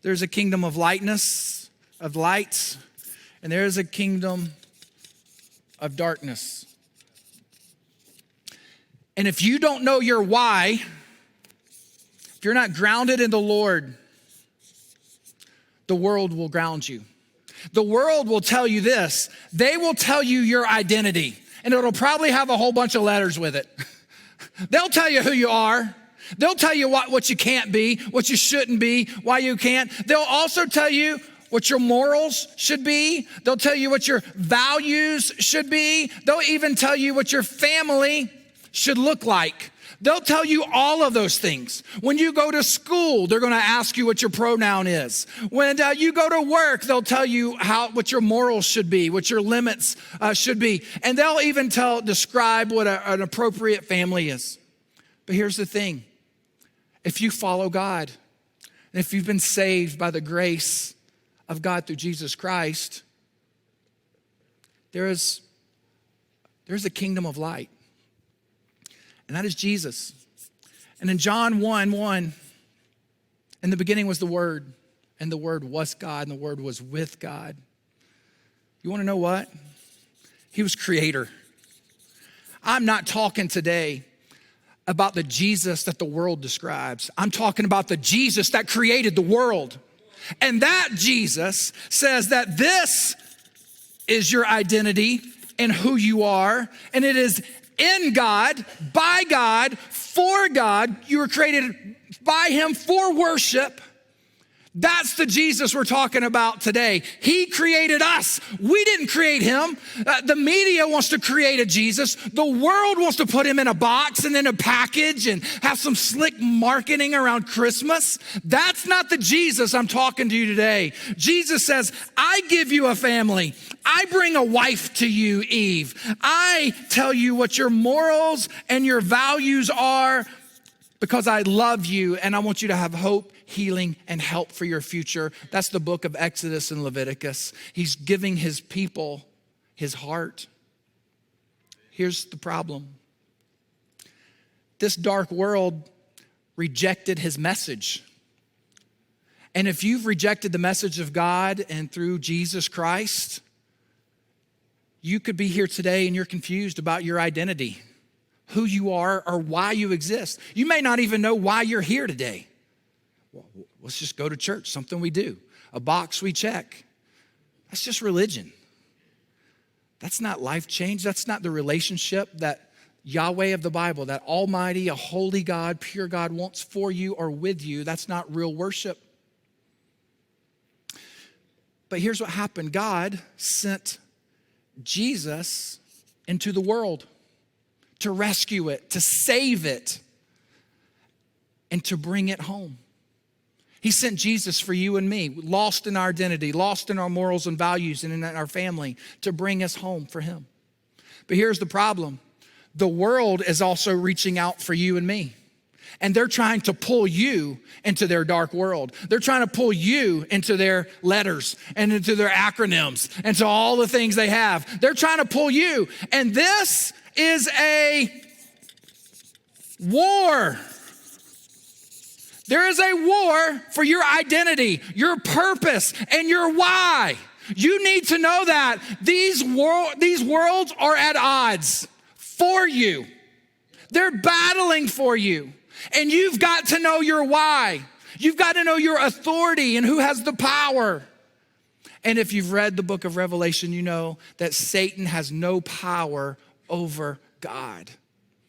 There's a kingdom of lightness, of light, and there is a kingdom of darkness. And if you don't know your why, if you're not grounded in the Lord, the world will ground you. The world will tell you this. They will tell you your identity, and it'll probably have a whole bunch of letters with it. They'll tell you who you are. They'll tell you what you can't be, what you shouldn't be, why you can't. They'll also tell you what your morals should be. They'll tell you what your values should be. They'll even tell you what your family should look like. They'll tell you all of those things. When you go to school, they're going to ask you what your pronoun is. When you go to work, they'll tell you what your morals should be, what your limits should be. And they'll even describe what an appropriate family is. But here's the thing. If you follow God, and if you've been saved by the grace of God through Jesus Christ, there's a kingdom of light. And that is Jesus. And in John 1:1, in the beginning was the Word, and the Word was God, and the Word was with God. You want to know what? He was creator. I'm not talking today about the Jesus that the world describes. I'm talking about the Jesus that created the world. And that Jesus says that this is your identity and who you are, and it is in God, by God, for God. You were created by Him for worship. That's the Jesus we're talking about today. He created us. We didn't create Him. The media wants to create a Jesus. The world wants to put Him in a box and in a package and have some slick marketing around Christmas. That's not the Jesus I'm talking to you today. Jesus says, I give you a family. I bring a wife to you, Eve. I tell you what your morals and your values are because I love you and I want you to have hope, healing, and help for your future. That's the book of Exodus and Leviticus. He's giving His people His heart. Here's the problem. This dark world rejected His message. And if you've rejected the message of God and through Jesus Christ, you could be here today and you're confused about your identity, who you are, or why you exist. You may not even know why you're here today. Well, let's just go to church, something we do, a box we check. That's just religion. That's not life change. That's not the relationship that Yahweh of the Bible, that almighty, a holy God, pure God wants for you or with you. That's not real worship. But here's what happened. God sent Jesus into the world to rescue it, to save it, and to bring it home. He sent Jesus for you and me, lost in our identity, lost in our morals and values and in our family, to bring us home for Him. But here's the problem. The world is also reaching out for you and me. And they're trying to pull you into their dark world. They're trying to pull you into their letters and into their acronyms and to all the things they have. They're trying to pull you. And this is a war. There is a war for your identity, your purpose, and your why. You need to know that these worlds are at odds for you. They're battling for you. And you've got to know your why. You've got to know your authority and who has the power. And if you've read the book of Revelation, you know that Satan has no power over God.